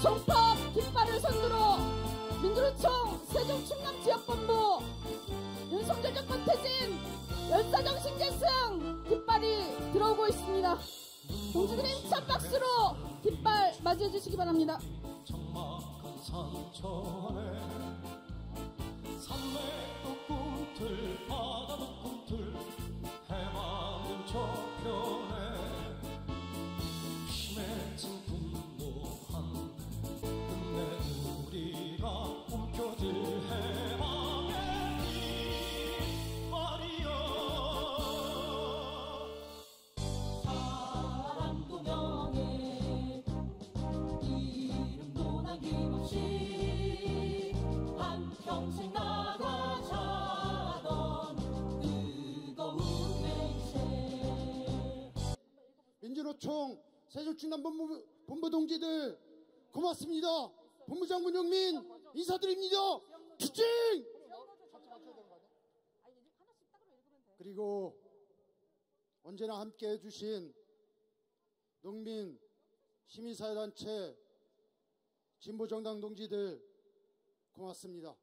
송파 깃발을 선두로 민주노총 세종충남지역본부 윤석열 정권 퇴진 연사정신 계승 깃발이 들어오고 있습니다. 동지들의 힘찬 박수로 깃발 맞이해 주시기 바랍니다. 적막한 산천에 산맥도 꿈틀 바다도 꿈틀 해마는 저편에 심해진 분노한 끝내 우리가 움켜질 해방의 깃발이여 사랑도 명예 이름도 남김없이 한평생 나가자던 뜨거운 맹세. 민주노총 세종충남본부 동지들 고맙습니다. 본부장군 영민 인사드립니다. 추징! 그리고 언제나 함께 해주신 농민 시민사회단체 진보정당 동지들 고맙습니다.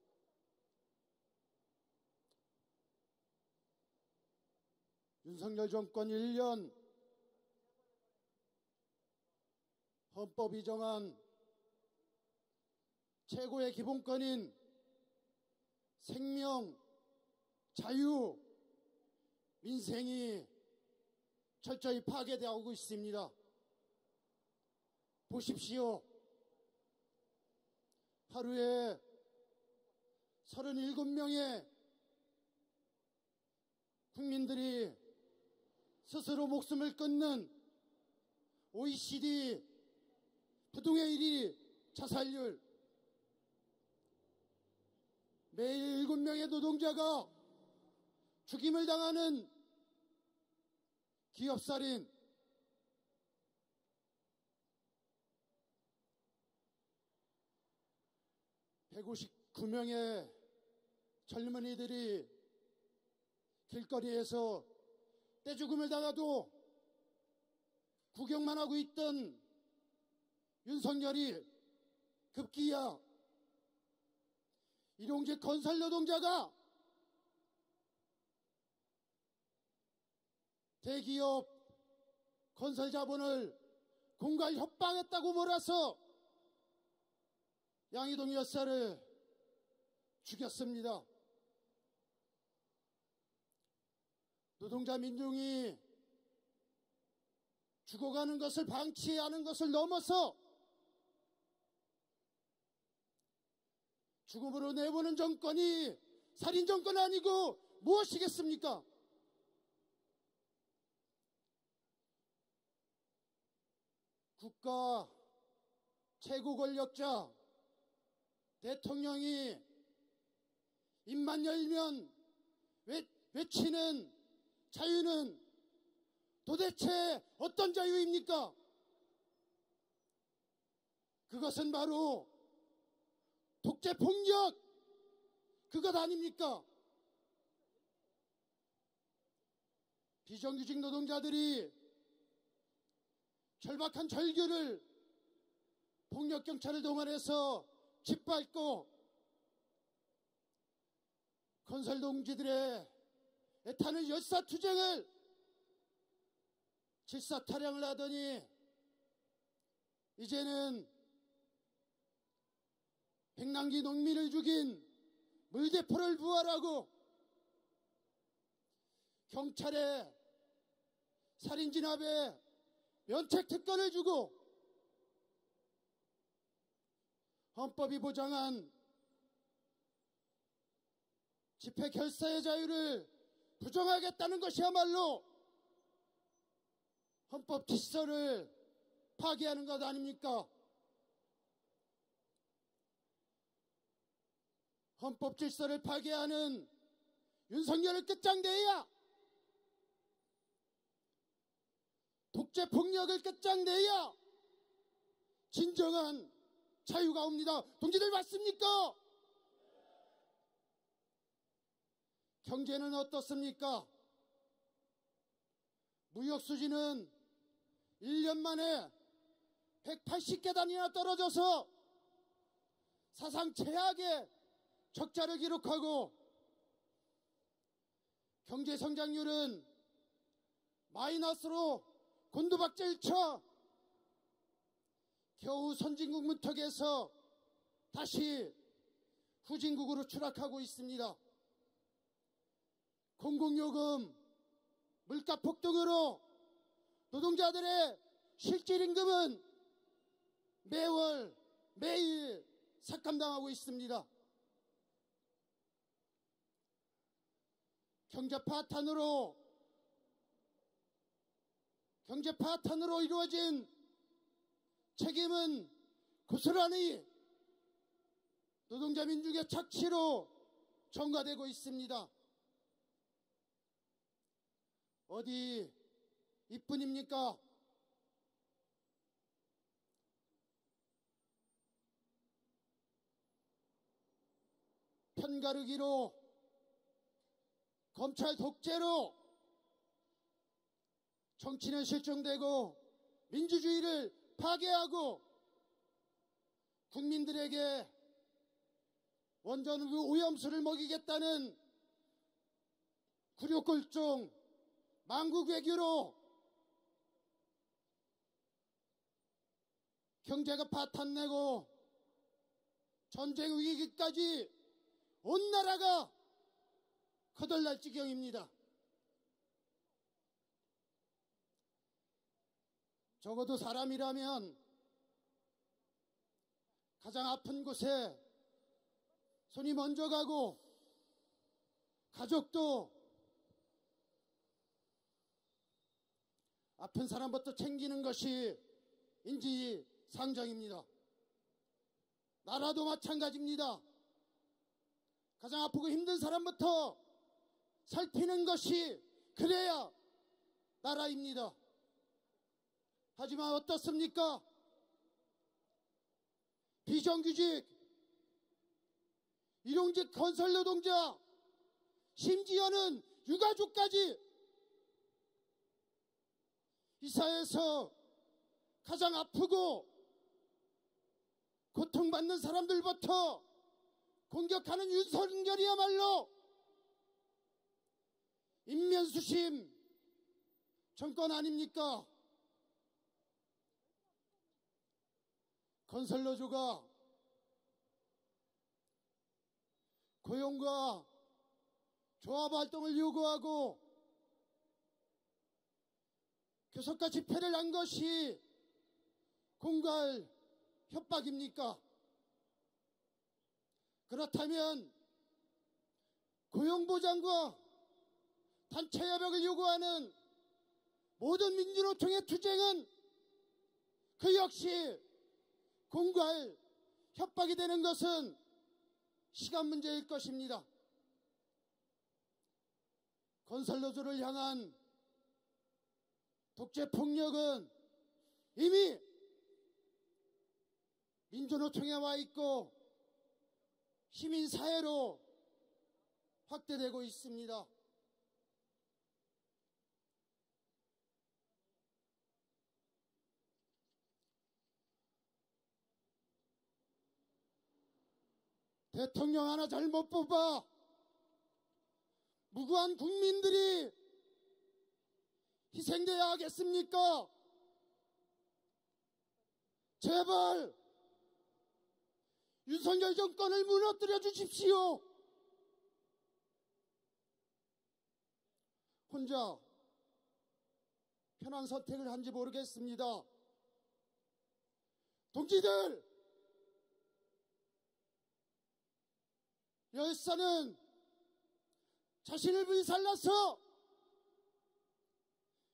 윤석열 정권 1년 헌법이 정한 최고의 기본권인 생명, 자유, 민생이 철저히 파괴되고 있습니다. 보십시오. 하루에 37명의 국민들이 스스로 목숨을 끊는 OECD 부동의 1위 자살률, 매일 7명의 노동자가 죽임을 당하는 기업살인, (159명의) 젊은이들이 길거리에서 떼죽음을 당하도 구경만 하고 있던 윤석열이 급기야 일용직 건설 노동자가 대기업 건설 자본을 공갈 협박했다고 몰아서 양희동 여사를 죽였습니다. 노동자 민중이 죽어가는 것을 방치하는 것을 넘어서 죽음으로 내보는 정권이 살인 정권 아니고 무엇이겠습니까? 국가 최고 권력자 대통령이 입만 열면 외치는 자유는 도대체 어떤 자유입니까? 그것은 바로 독재 폭력 그것 아닙니까? 비정규직 노동자들이 절박한 절규를 폭력경찰을 동원해서 짓밟고 건설 동지들의 애타는 열사투쟁을 질사타령을 하더니 이제는 백남기 농민을 죽인 물대포를 부활하고 경찰에 살인진압에 면책특권을 주고 헌법이 보장한 집회 결사의 자유를 부정하겠다는 것이야말로 헌법 질서를 파괴하는 것 아닙니까? 헌법 질서를 파괴하는 윤석열을 끝장내야, 독재 폭력을 끝장내야 진정한 자유가 옵니다. 동지들 맞습니까? 경제는 어떻습니까? 무역 수지는 1년 만에 180계단이나 떨어져서 사상 최악의 적자를 기록하고 경제 성장률은 마이너스로 곤두박질 쳐 겨우 선진국 문턱에서 다시 후진국으로 추락하고 있습니다. 공공요금, 물가 폭등으로 노동자들의 실질임금은 매월 매일 삭감당하고 있습니다. 경제 파탄으로 이루어진 책임은 고스란히 노동자 민중의 착취로 전가되고 있습니다. 어디 이뿐입니까? 편가르기로, 검찰 독재로 정치는 실종되고 민주주의를 파괴하고 국민들에게 원전 오염수를 먹이겠다는 굴욕골종 망국 외교로 경제가 파탄내고 전쟁 위기까지 온 나라가 거덜날 지경입니다. 적어도 사람이라면 가장 아픈 곳에 손이 먼저 가고 가족도 아픈 사람부터 챙기는 것이 인지상정입니다. 나라도 마찬가지입니다. 가장 아프고 힘든 사람부터 살피는 것이 그래야 나라입니다. 하지만 어떻습니까? 비정규직, 일용직 건설노동자, 심지어는 유가족까지 이 사회에서 가장 아프고 고통받는 사람들부터 공격하는 윤석열이야말로 인면수심 정권 아닙니까? 건설노조가 고용과 조합 활동을 요구하고 교섭과 집회를 한 것이 공갈 협박입니까? 그렇다면 고용보장과 단체협약을 요구하는 모든 민주노총의 투쟁은 그 역시 공갈 협박이 되는 것은 시간 문제일 것입니다. 건설노조를 향한 독재폭력은 이미 민주노총에 와 있고 시민사회로 확대되고 있습니다. 대통령 하나 잘못 뽑아 무고한 국민들이 희생돼야 하겠습니까? 제발 윤석열 정권을 무너뜨려 주십시오. 혼자 편한 선택을 한지 모르겠습니다. 동지들, 열사는 자신을 불살라서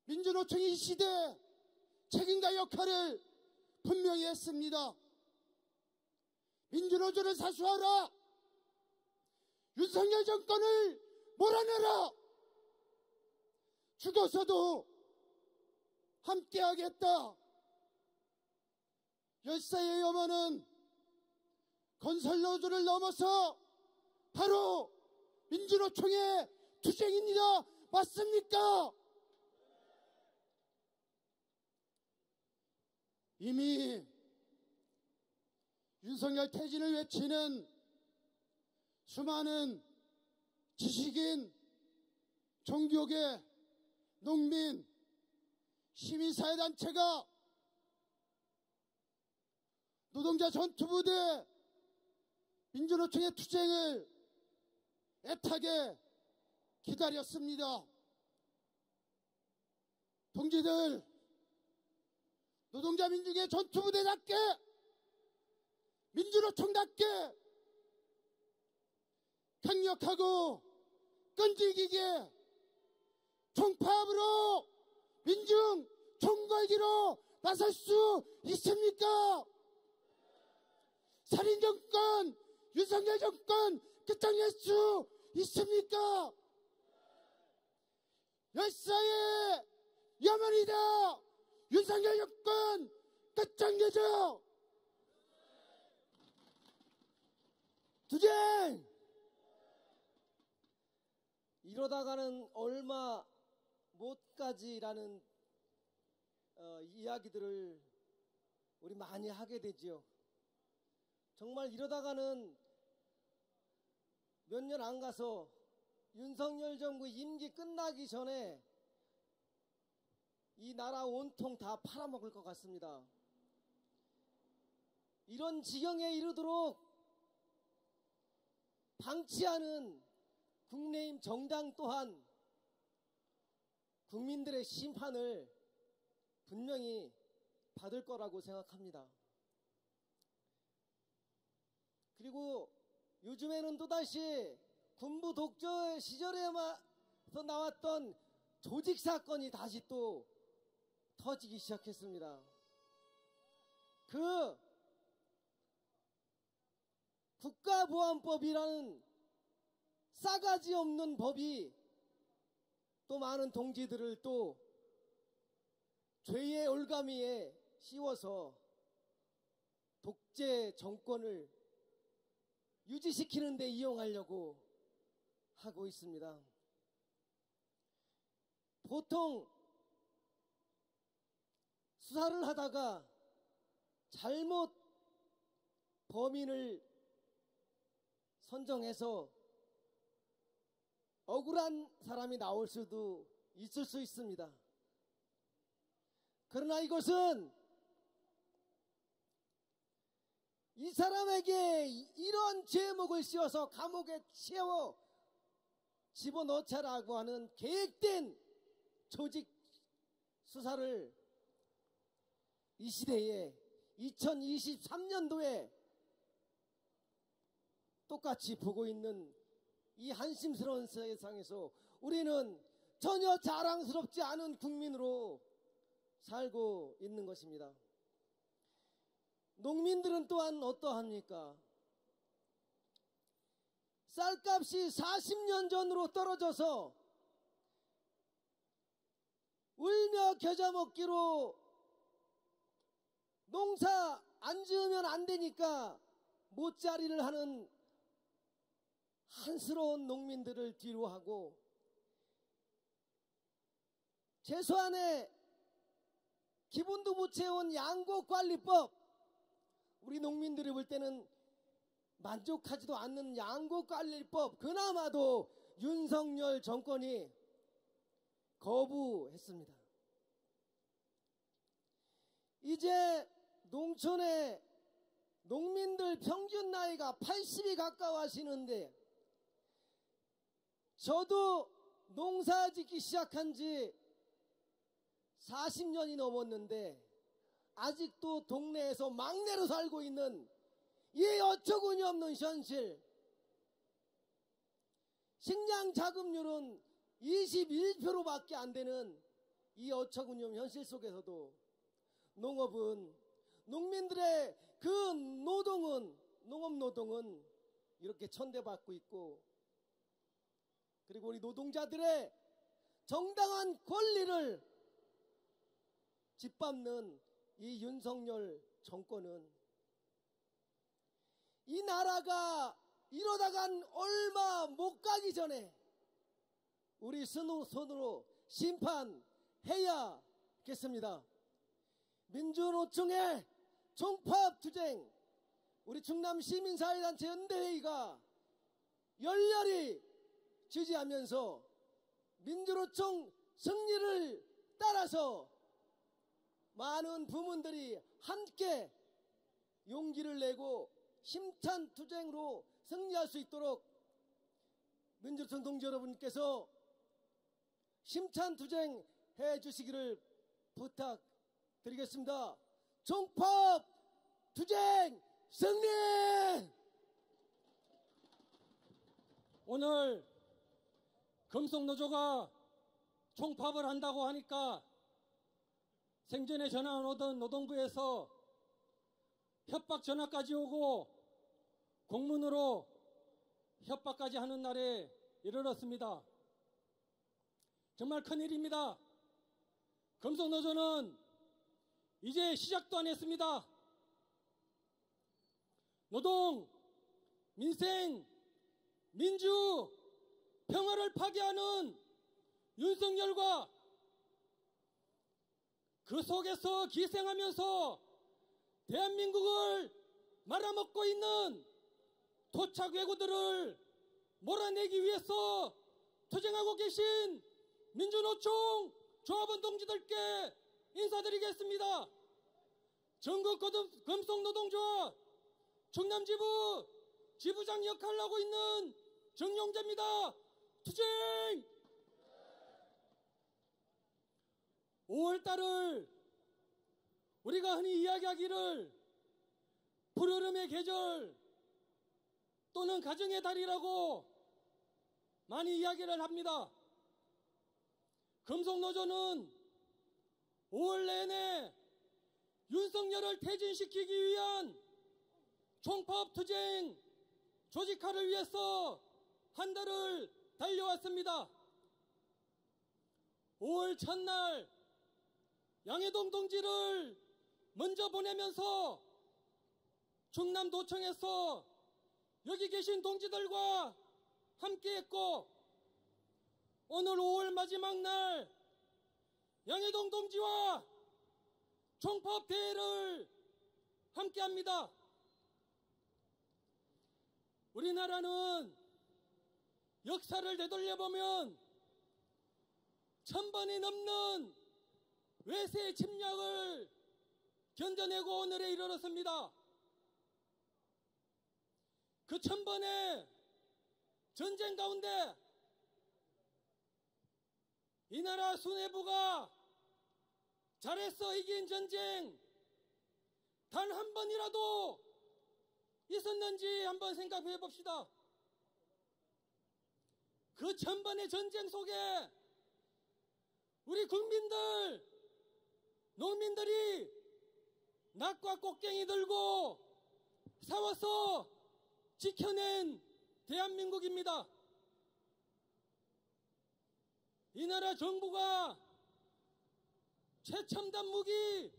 민주노총이 이 시대 책임과 역할을 분명히 했습니다. 민주노조를 사수하라. 윤석열 정권을 몰아내라. 죽어서도 함께하겠다. 열사의 염원은 건설노조를 넘어서 바로 민주노총의 투쟁입니다. 맞습니까? 이미 윤석열 퇴진을 외치는 수많은 지식인, 종교계, 농민, 시민사회단체가 노동자 전투부대, 민주노총의 투쟁을 애타게 기다렸습니다. 동지들, 노동자 민중의 전투부대답게, 민주노총답게 강력하고 끈질기게 총파업으로 민중 총궐기로 나설 수 있습니까? 살인정권, 윤석열 정권 끝장낼 수 있습니까? 열사의 염원이다. 윤석열 정권 끝장내죠. 투쟁! 이러다가는 얼마 못 가지라는 이야기들을 우리 많이 하게 되지요. 정말 이러다가는 몇 년 안 가서 윤석열 정부 임기 끝나기 전에 이 나라 온통 다 팔아먹을 것 같습니다. 이런 지경에 이르도록 방치하는 국내임 정당 또한 국민들의 심판을 분명히 받을 거라고 생각합니다. 그리고 요즘에는 또다시 군부 독재 시절에서 나왔던 조직 사건이 다시 또 터지기 시작했습니다. 그 국가보안법이라는 싸가지 없는 법이 또 많은 동지들을 또 죄의 올가미에 씌워서 독재 정권을 유지시키는 데 이용하려고 하고 있습니다. 보통 수사를 하다가 잘못 범인을 선정해서 억울한 사람이 나올 수도 있을 수 있습니다. 그러나 이것은 이 사람에게 이런 제목을 씌워서 감옥에 채워 집어넣자라고 하는 계획된 조직 수사를 이 시대에 2023년도에 똑같이 보고 있는 이 한심스러운 세상에서 우리는 전혀 자랑스럽지 않은 국민으로 살고 있는 것입니다. 농민들은 또한 어떠합니까? 쌀값이 40년 전으로 떨어져서 울며 겨자 먹기로 농사 안 지으면 안 되니까 못자리를 하는 한스러운 농민들을 뒤로하고 최소한의 기본도 못 채운 양곡관리법, 우리 농민들이 볼 때는 만족하지도 않는 양곡관리법, 그나마도 윤석열 정권이 거부했습니다. 이제 농촌의 농민들 평균 나이가 80이 가까워지는데 저도 농사 짓기 시작한 지 40년이 넘었는데 아직도 동네에서 막내로 살고 있는 이 어처구니 없는 현실. 식량 자급률은 21%밖에 안 되는 이 어처구니 없는 현실 속에서도 농업은, 농민들의 그 노동은, 농업노동은 이렇게 천대받고 있고, 그리고 우리 노동자들의 정당한 권리를 짓밟는 이 윤석열 정권은 이 나라가 이러다간 얼마 못 가기 전에 우리 손으로 심판해야겠습니다. 민주노총의 총파업투쟁, 우리 충남 시민사회단체 연대회의가 열렬히 지지하면서 민주노총 승리를 따라서 많은 부문들이 함께 용기를 내고 힘찬 투쟁으로 승리할 수 있도록 민주노총 동지 여러분께서 힘찬 투쟁 해주시기를 부탁드리겠습니다. 총파업 투쟁 승리! 오늘 금속노조가 총파업을 한다고 하니까 생전에 전화 오던 노동부에서 협박 전화까지 오고 공문으로 협박까지 하는 날에 이르렀습니다. 정말 큰일입니다. 금속노조는 이제 시작도 안 했습니다. 노동, 민생, 민주, 평화를 파괴하는 윤석열과 그 속에서 기생하면서 대한민국을 말아먹고 있는 토착 왜구들을 몰아내기 위해서 투쟁하고 계신 민주노총 조합원 동지들께 인사드리겠습니다. 전국 금속노동조합 충남지부 지부장 역할을 하고 있는 정용재입니다. 투쟁! 5월달을 우리가 흔히 이야기하기를 푸르름의 계절 또는 가정의 달이라고 많이 이야기를 합니다. 금속노조는 5월 내내 윤석열을 퇴진시키기 위한 총파업 투쟁 조직화를 위해서 한 달을 달려왔습니다. 5월 첫날 양해동 동지를 먼저 보내면서 충남도청에서 여기 계신 동지들과 함께했고, 오늘 5월 마지막 날 양해동 동지와 총파업 대회를 함께합니다. 우리나라는 역사를 되돌려보면 1000번이 넘는 외세의 침략을 견뎌내고 오늘에 이르렀습니다. 그 1000번의 전쟁 가운데 이 나라 수뇌부가 잘했어 이긴 전쟁 단 한 번이라도 있었는지 한번 생각해 봅시다. 그 1000번의 전쟁 속에 우리 국민들, 농민들이 낙과 꽃갱이 들고 싸워서 지켜낸 대한민국입니다. 이 나라 정부가 최첨단 무기,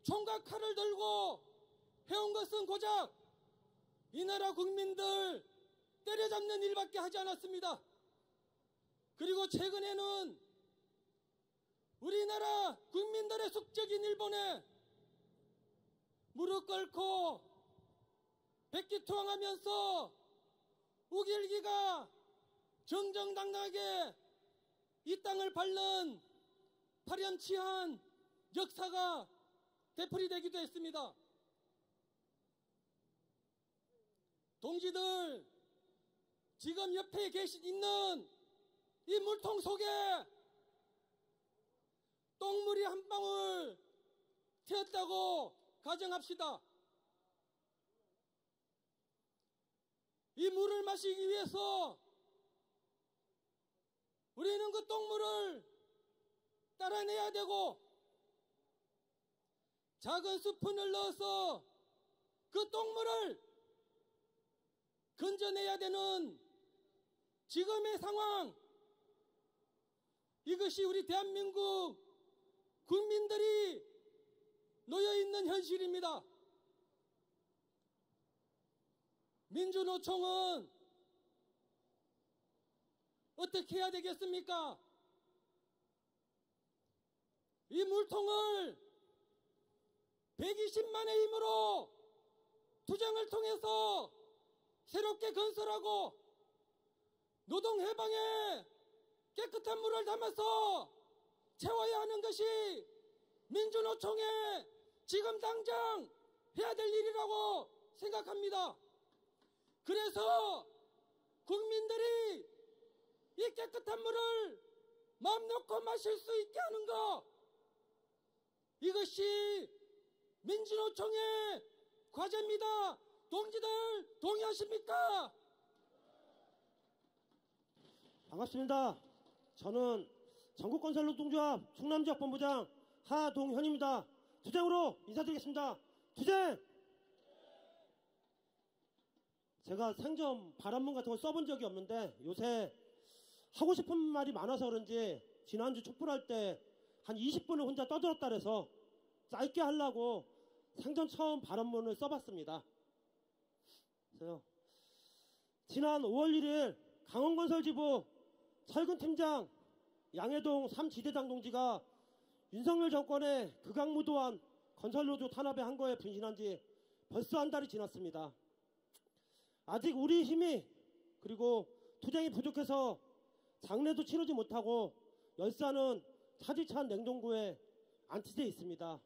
총과 칼을 들고 해온 것은 고작 이 나라 국민들 때려잡는 일밖에 하지 않았습니다. 그리고 최근에는 우리나라 국민들의 숙적인 일본에 무릎 꿇고 백기투항하면서 우길기가 정정당당하게 이 땅을 밟는 파렴치한 역사가 되풀이되기도 했습니다. 동지들, 지금 옆에 있는 이 물통 속에 똥물이 한 방울 튀었다고 가정합시다. 이 물을 마시기 위해서 우리는 그 똥물을 따라내야 되고 작은 스푼을 넣어서 그 똥물을 건져내야 되는 지금의 상황, 이것이 우리 대한민국 국민들이 놓여있는 현실입니다. 민주노총은 어떻게 해야 되겠습니까? 이 물통을 120만의 힘으로 투쟁을 통해서 새롭게 건설하고 노동 해방에 깨끗한 물을 담아서 채워야 하는 것이 민주노총의 지금 당장 해야 될 일이라고 생각합니다. 그래서 국민들이 이 깨끗한 물을 마음 놓고 마실 수 있게 하는 것, 이것이 민주노총의 과제입니다. 동지들 동의하십니까? 반갑습니다. 저는 전국건설노동조합 충남지역본부장 하동현입니다. 투쟁으로 인사드리겠습니다. 투쟁! 제가 생전 발언문 같은 거 써본 적이 없는데 요새 하고 싶은 말이 많아서 그런지 지난주 촛불할 때 한 20분을 혼자 떠들었다 그래서 짧게 하려고 생전 처음 발언문을 써봤습니다. 그래서 지난 5월 1일 강원건설지부 철근팀장 양해동 3지대장 동지가 윤석열 정권의 극악무도한 건설노조 탄압에 한 거에 분신한 지 벌써 한 달이 지났습니다. 아직 우리 힘이 그리고 투쟁이 부족해서 장례도 치르지 못하고 열사는 차디찬 냉동고에 안치돼 있습니다.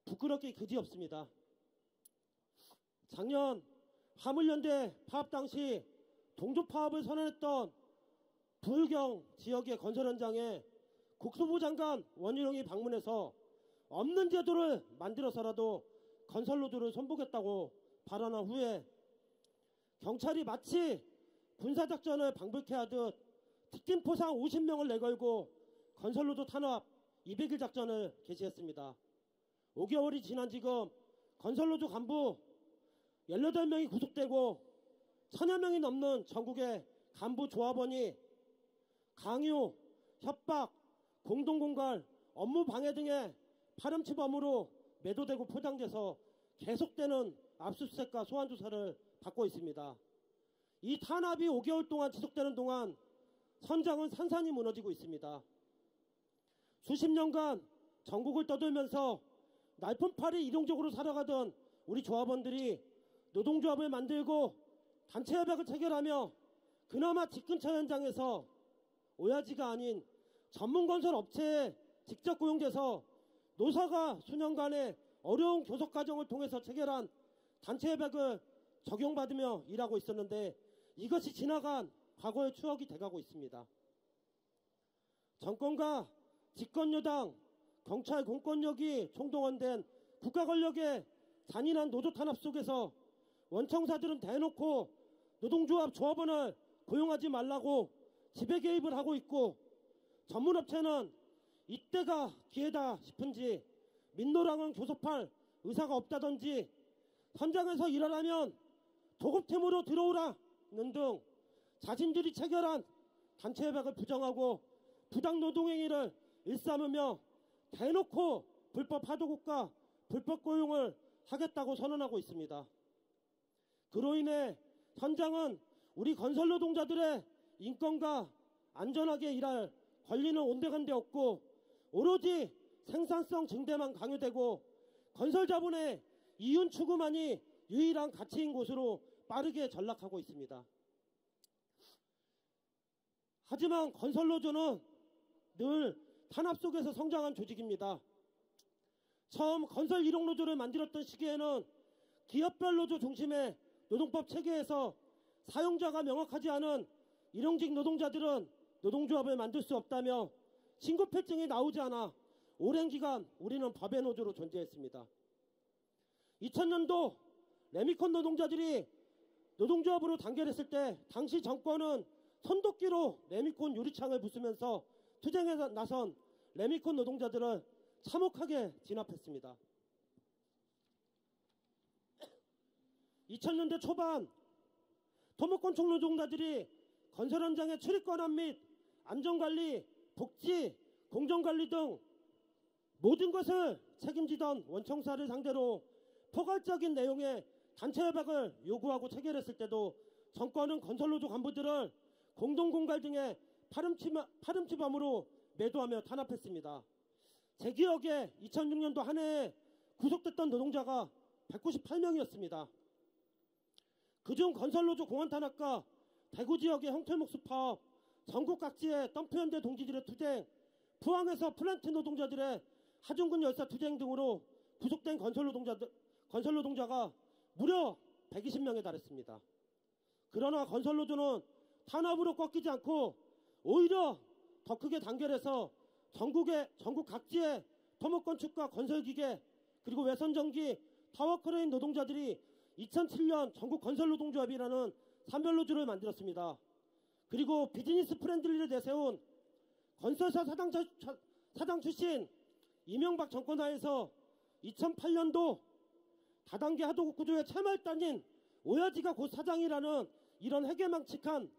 부끄럽게 그지없습니다. 작년 화물연대 파업 당시 동조파업을 선언했던 부울경 지역의 건설 현장에 국토부 장관 원희룡이 방문해서 없는 제도를 만들어서라도 건설노조를 손보겠다고 발언한 후에 경찰이 마치 군사작전을 방불케 하듯 특kim 포상 50명을 내걸고 건설노조 탄압 200일 작전을 개시했습니다. 5개월이 지난 지금 건설노조 간부 18명이 구속되고 1000여 명이 넘는 전국의 간부 조합원이 강요, 협박, 공동공갈, 업무 방해 등의 파렴치범으로 매도되고 포장돼서 계속되는 압수수색과 소환조사를 받고 있습니다. 이 탄압이 5개월 동안 지속되는 동안 선장은 산산이 무너지고 있습니다. 수십 년간 전국을 떠돌면서 날품팔이 일용적으로 살아가던 우리 조합원들이 노동조합을 만들고 단체협약을 체결하며 그나마 집 근처 현장에서 오야지가 아닌 전문건설 업체에 직접 고용돼서 노사가 수년간의 어려운 교섭 과정을 통해서 체결한 단체협약을 적용받으며 일하고 있었는데 이것이 지나간 과거의 추억이 돼가고 있습니다. 정권과 집권여당, 경찰 공권력이 총동원된 국가권력의 잔인한 노조 탄압 속에서 원청사들은 대놓고 노동조합 조합원을 고용하지 말라고 지배 개입을 하고 있고 전문업체는 이때가 기회다 싶은지 민노랑은 교섭할 의사가 없다든지 현장에서 일하려면 도급팀으로 들어오라는 등 자신들이 체결한 단체협약을 부정하고 부당노동행위를 일삼으며 대놓고 불법 하도급과 불법 고용을 하겠다고 선언하고 있습니다. 그로 인해 현장은 우리 건설노동자들의 인권과 안전하게 일할 권리는 온데간데 없고 오로지 생산성 증대만 강요되고 건설 자본의 이윤 추구만이 유일한 가치인 곳으로 빠르게 전락하고 있습니다. 하지만 건설노조는 늘 탄압 속에서 성장한 조직입니다. 처음 건설 일용노조를 만들었던 시기에는 기업별 노조 중심의 노동법 체계에서 사용자가 명확하지 않은 일용직 노동자들은 노동조합을 만들 수 없다며 신고필증이 나오지 않아 오랜 기간 우리는 법의 노조로 존재했습니다. 2000년도 레미콘 노동자들이 노동조합으로 단결했을 때 당시 정권은 손도끼로 레미콘 유리창을 부수면서 투쟁에 나선 레미콘 노동자들을 참혹하게 진압했습니다. 2000년대 초반 토목건축 노동자들이 건설 현장의 출입 권한 및 안전관리, 복지, 공정관리 등 모든 것을 책임지던 원청사를 상대로 포괄적인 내용의 단체협약을 요구하고 체결했을 때도 정권은 건설노조 간부들을 공동공갈 등의 파렴치범으로 매도하며 탄압했습니다. 제 기억에 2006년도 한 해에 구속됐던 노동자가 198명이었습니다. 그중 건설노조 공안탄압과 대구 지역의 형태목수 파업, 전국 각지의 덤프현대 동지들의 투쟁, 포항에서 플랜트 노동자들의 하중근 열사 투쟁 등으로 구속된 건설노동자가 무려 120명에 달했습니다. 그러나 건설노조는 탄압으로 꺾이지 않고 오히려 더 크게 단결해서 전국 각지의 토목건축과 건설기계 그리고 외선전기 타워크레인 노동자들이 2007년 전국 건설노동조합이라는 산별노조를 만들었습니다. 그리고 비즈니스 프렌들리를 내세운 건설사 사장 출신 이명박 정권 하에서 2008년도 다단계 하도급 구조의 참여단인 오야지가 곧 사장이라는 이런 해괴망측한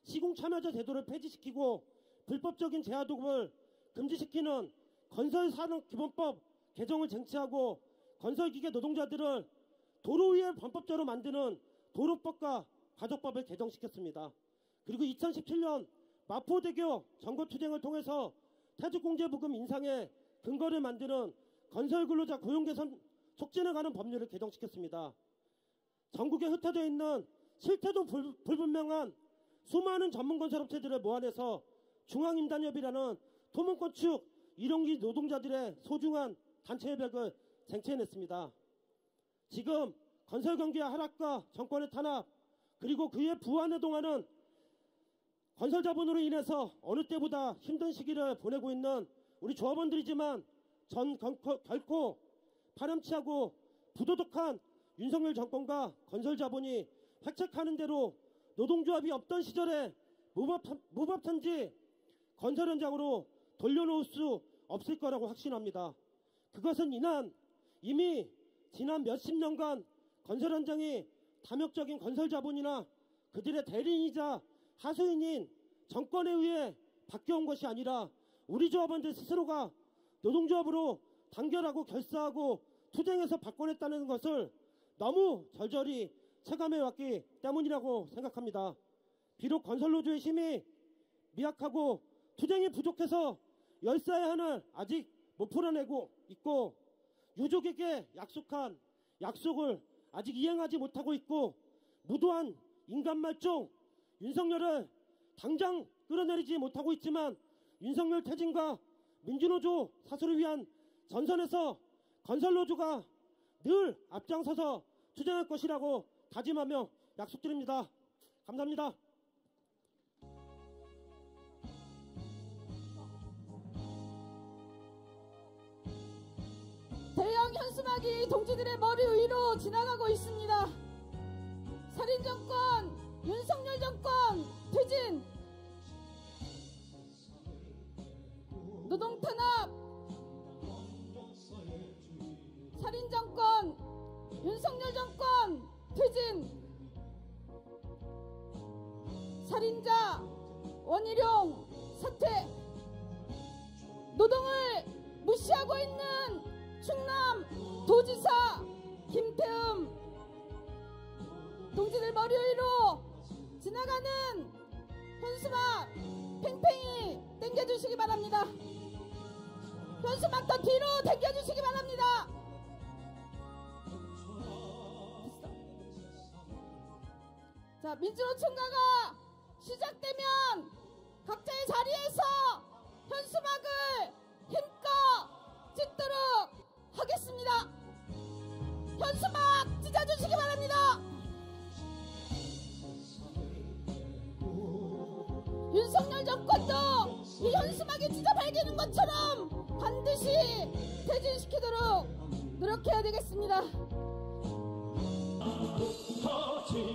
시공참여자 제도를 폐지시키고 불법적인 재하도급을 금지시키는 건설산업기본법 개정을 쟁취하고 건설기계 노동자들을 도로 위에 범법자로 만드는 도로법과 가족법을 개정시켰습니다. 그리고 2017년 마포대교 전고투쟁을 통해서 퇴직공제부금 인상에 근거를 만드는 건설근로자 고용개선 촉진에 관한 법률을 개정시켰습니다. 전국에 흩어져 있는 실태도 불분명한 수많은 전문건설업체들을 모아내서 중앙임단협이라는 토목건축 일용기 노동자들의 소중한 단체협약을 쟁취해냈습니다. 지금 건설경기의 하락과 정권의 탄압 그리고 그의 부안에 동하는 건설자본으로 인해서 어느 때보다 힘든 시기를 보내고 있는 우리 조합원들이지만 결코 파렴치하고 부도덕한 윤석열 정권과 건설자본이 획책하는 대로 노동조합이 없던 시절에 무법천지 건설 현장으로 돌려놓을 수 없을 거라고 확신합니다. 그것은 이미 지난 몇십 년간 건설 현장이 탐욕적인 건설자본이나 그들의 대리인이자 하수인인 정권에 의해 바뀌어온 것이 아니라 우리 조합원들 스스로가 노동조합으로 단결하고 결사하고 투쟁해서 바꿔냈다는 것을 너무 절절히 체감해왔기 때문이라고 생각합니다. 비록 건설노조의 힘이 미약하고 투쟁이 부족해서 열사의 한을 아직 못 풀어내고 있고 유족에게 약속한 약속을 아직 이행하지 못하고 있고 무도한 인간말종 윤석열을 당장 끌어내리지 못하고 있지만 윤석열 퇴진과 민주노조 사수를 위한 전선에서 건설노조가 늘 앞장서서 투쟁할 것이라고 다짐하며 약속드립니다. 감사합니다. 대형 현수막이 동지들의 머리 위로 지나가고 있습니다. 살인정권, 윤석열 정권 퇴진, 노동탄압, 살인정권, 윤석열 정권 퇴진, 살인자 원희룡 사퇴, 노동을 무시하고 있는 충남 도지사 김태흠 동지들 머리 위로 지나가는 현수막 팽팽히 당겨주시기 바랍니다. 현수막 더 뒤로 당겨주시기 바랍니다. 자, 민주노총가가 시작되면 각자의 자리에서 현수막을 힘껏 찢도록 하겠습니다. 현수막 찢어주시기 바랍니다. 윤석열 정권도 이 현수막이 찢어 발기는 것처럼 반드시 퇴진시키도록 노력해야 되겠습니다. 하지